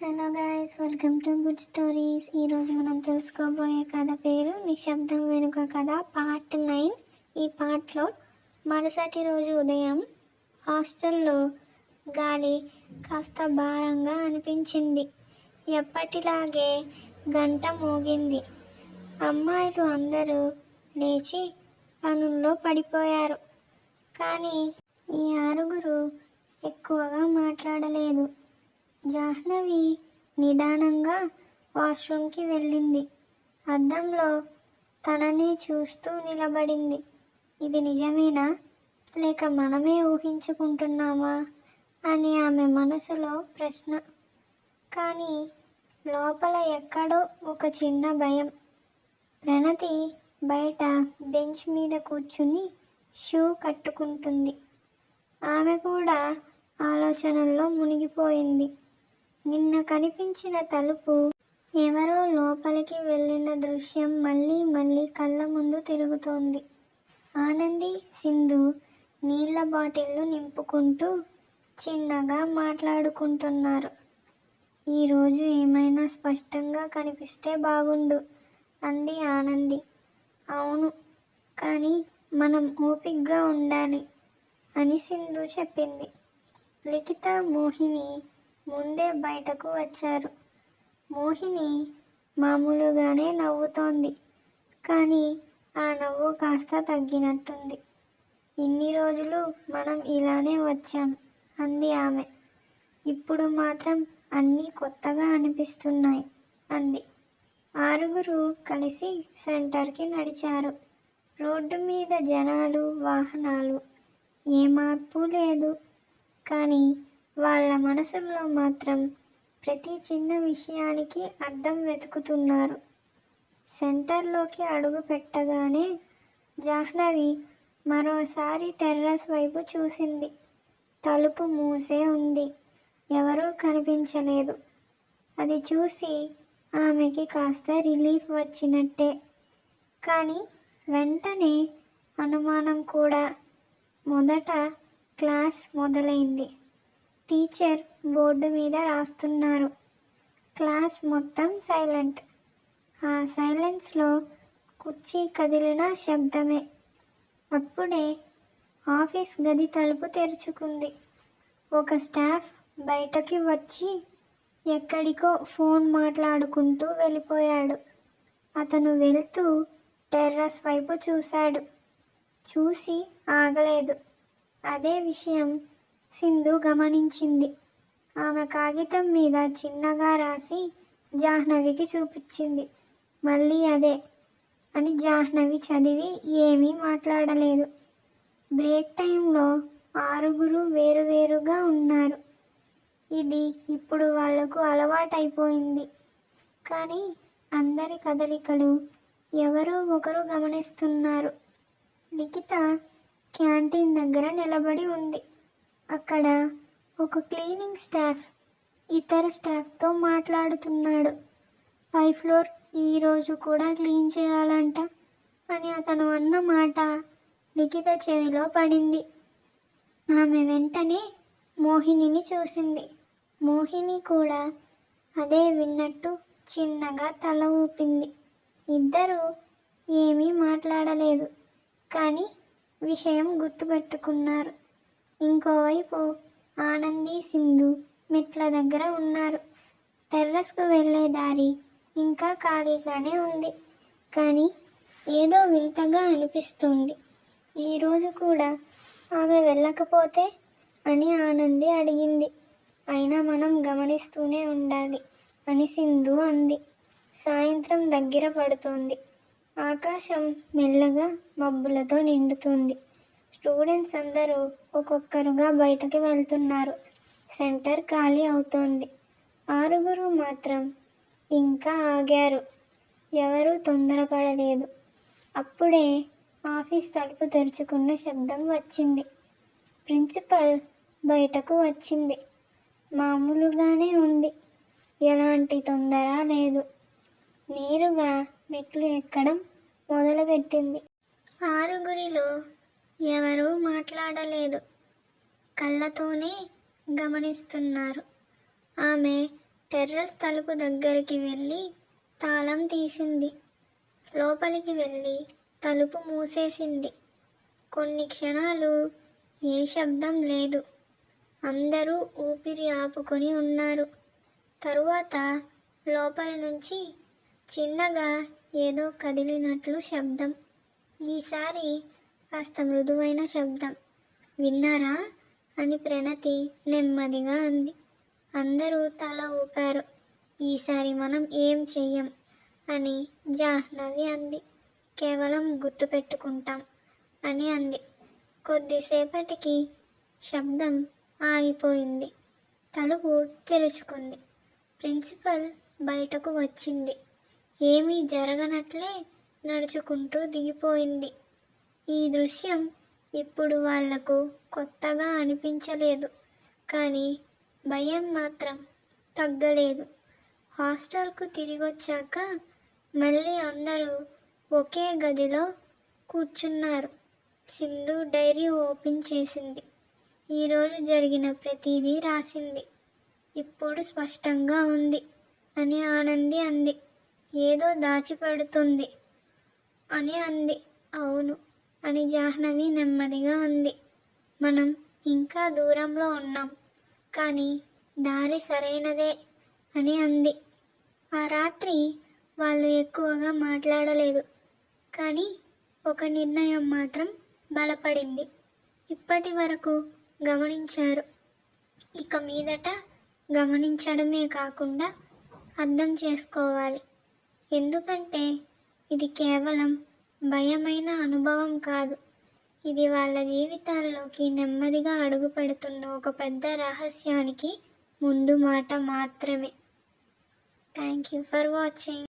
Hello guys, welcome to good stories. ఈరోజు మనం తెలుసుకోబోయే కథ పేరు నిశ్శబ్దం వెనుక కథ పార్ట్ 9. ఈ పార్ట్లో మరుసటి రోజు ఉదయం హాస్టల్లో గాలి కాస్త భారంగా అనిపించింది. ఎప్పటిలాగే గంట మోగింది. అమ్మాయిలు అందరూ లేచి పనుల్లో పడిపోయారు. కానీ ఈ ఆరుగురు ఎక్కువగా మాట్లాడలేదు. జాహ్నవి నిదానంగా వాష్రూమ్కి వెళ్ళింది. అద్దంలో తననే చూస్తూ నిలబడింది. ఇది నిజమేనా, లేక మనమే ఊహించుకుంటున్నామా అని ఆమె మనసులో ప్రశ్న. కానీ లోపల ఎక్కడో ఒక చిన్న భయం. ప్రణతి బయట బెంచ్ మీద కూర్చుని షూ కట్టుకుంటుంది. ఆమె కూడా ఆలోచనల్లో మునిగిపోయింది. నిన్న కనిపించిన తలుపు, ఎవరో లోపలికి వెళ్ళిన దృశ్యం మళ్ళీ మళ్ళీ కళ్ళ ముందు తిరుగుతోంది. ఆనంది, సింధు నీళ్ల బాటిళ్లు నింపుకుంటూ చిన్నగా మాట్లాడుకుంటున్నారు. ఈరోజు ఏమైనా స్పష్టంగా కనిపిస్తే బాగుండు అంది ఆనంది. అవును, కానీ మనం ఓపిగ్గా ఉండాలి అని సింధు చెప్పింది. లిఖిత, మోహిని ముందే బయటకు వచ్చారు. మోహిని మామూలుగానే నవ్వుతోంది, కానీ ఆ నవ్వు కాస్త తగ్గినట్టుంది. ఇన్ని రోజులు మనం ఇలానే వచ్చాం అంది ఆమె. ఇప్పుడు మాత్రం అన్నీ కొత్తగా అనిపిస్తున్నాయి అంది. ఆరుగురు కలిసి సెంటర్కి నడిచారు. రోడ్డు మీద జనాలు, వాహనాలు, ఏ మార్పు లేదు. కానీ వాళ్ళ మనసుల్లో మాత్రం ప్రతి చిన్న విషయానికి అర్థం వెతుకుతున్నారు. సెంటర్లోకి అడుగు పెట్టగానే జాహ్నవి మరోసారి టెర్రస్ వైపు చూసింది. తలుపు మూసే ఉంది. ఎవరూ కనిపించలేదు. అది చూసి ఆమెకి కాస్త రిలీఫ్ వచ్చినట్టే. కానీ వెంటనే అనుమానం కూడా. మొదట క్లాస్ మొదలైంది. టీచర్ బోర్డు మీద రాస్తున్నారు. క్లాస్ మొత్తం సైలెంట్. ఆ సైలెన్స్లో కుర్చీ కదిలిన శబ్దమే. అప్పుడే ఆఫీస్ గది తలుపు తెరుచుకుంది. ఒక స్టాఫ్ బయటకి వచ్చి ఎక్కడికో ఫోన్ మాట్లాడుకుంటూ వెళ్ళిపోయాడు. అతను వెళ్తూ టెర్రస్ వైపు చూశాడు. చూసి ఆగలేదు. అదే విషయం సింధు గమనించింది. ఆమె కాగితం మీద చిన్నగా రాసి జాహ్నవికి చూపించింది. మళ్ళీ అదే అని జాహ్నవి చదివి ఏమీ మాట్లాడలేదు. బ్రేక్ టైంలో ఆరుగురు వేరువేరుగా ఉన్నారు. ఇది ఇప్పుడు వాళ్లకు అలవాటైపోయింది. కానీ అందరి కదలికలు ఎవరో ఒకరు గమనిస్తున్నారు. లిఖిత క్యాంటీన్ దగ్గర నిలబడి ఉంది. అక్కడ ఒక క్లీనింగ్ స్టాఫ్ ఇతర స్టాఫ్తో మాట్లాడుతున్నాడు. 5th ఫ్లోర్ ఈరోజు కూడా క్లీన్ చేయాలంట అని అతను అన్న మాట లిఖిత చెవిలో పడింది. ఆమె వెంటనే మోహినిని చూసింది. మోహిని కూడా అదే విన్నట్టు చిన్నగా తల ఊపింది. ఇద్దరూ ఏమీ మాట్లాడలేదు, కానీ విషయం గుర్తుపెట్టుకున్నారు. ఇంకోవైపు ఆనంది, సింధు మెట్ల దగ్గర ఉన్నారు. టెర్రస్కు వెళ్ళే దారి ఇంకా ఖాళీగానే ఉంది. కానీ ఏదో వింతగా అనిపిస్తుంది. ఈరోజు కూడా ఆమె వెళ్ళకపోతే అని ఆనంది అడిగింది. అయినా మనం గమనిస్తూనే ఉండాలి అని సింధు అంది. సాయంత్రం దగ్గర పడుతోంది. ఆకాశం మెల్లగా మబ్బులతో నిండుతుంది. స్టూడెంట్స్ అందరూ ఒక్కొక్కరుగా బయటకు వెళ్తున్నారు. సెంటర్ ఖాళీ అవుతోంది. ఆరుగురు మాత్రం ఇంకా ఆగారు. ఎవరూ తొందరపడలేదు. అప్పుడే ఆఫీస్ తలుపు తెరుచుకున్న శబ్దం వచ్చింది. ప్రిన్సిపల్ బయటకు వచ్చింది. మామూలుగానే ఉంది. ఎలాంటి తొందర లేదు. నేరుగా మెట్లు ఎక్కడం మొదలుపెట్టింది. ఆరుగురిలో ఎవరూ మాట్లాడలేదు. కళ్ళతోనే గమనిస్తున్నారు. ఆమె టెర్రస్ తలుపు దగ్గరికి వెళ్ళి తాళం తీసింది. లోపలికి వెళ్ళి తలుపు మూసేసింది. కొన్ని క్షణాలు ఏ శబ్దం లేదు. అందరూ ఊపిరి ఆపుకొని ఉన్నారు. తరువాత లోపల నుంచి చిన్నగా ఏదో కదిలినట్లు శబ్దం. ఈసారి కాస్త మృదువైన శబ్దం. విన్నారా అని ప్రణతి నెమ్మదిగా అంది. అందరూ తల ఊపారు. ఈసారి మనం ఏం చెయ్యం అని జాహ్నవి అంది. కేవలం గుర్తుపెట్టుకుంటాం అని అంది. కొద్దిసేపటికి శబ్దం ఆగిపోయింది. తలుపు తెరుచుకుంది. ప్రిన్సిపల్ బయటకు వచ్చింది. ఏమీ జరగనట్లే నడుచుకుంటూ దిగిపోయింది. ఈ దృశ్యం ఇప్పుడు వాళ్లకు కొత్తగా అనిపించలేదు. కానీ భయం మాత్రం తగ్గలేదు. హాస్టల్కు తిరిగొచ్చాక మళ్ళీ అందరూ ఒకే గదిలో కూర్చున్నారు. సింధు డైరీ ఓపెన్ చేసింది. ఈరోజు జరిగిన ప్రతిదీ రాసింది. ఇప్పుడు స్పష్టంగా ఉంది అని ఆనంది అంది. ఏదో దాచిపెడుతుంది అని అంది. అవును అని జాహ్నవి నెమ్మదిగా అంది. మనం ఇంకా దూరంలో ఉన్నాం, కానీ దారి సరైనదే అని అంది. ఆ రాత్రి వాళ్ళు ఎక్కువగా మాట్లాడలేదు. కానీ ఒక నిర్ణయం మాత్రం బలపడింది. ఇప్పటి వరకు గమనించారు. ఇక మీదట గమనించడమే కాకుండా అర్థం చేసుకోవాలి. ఎందుకంటే ఇది కేవలం భయమైన అనుభవం కాదు. ఇది వాళ్ళ జీవితాల్లోకి నెమ్మదిగా అడుగు పెడుతున్న ఒక పెద్ద రహస్యానికి ముందు మాట మాత్రమే. Thank you for watching.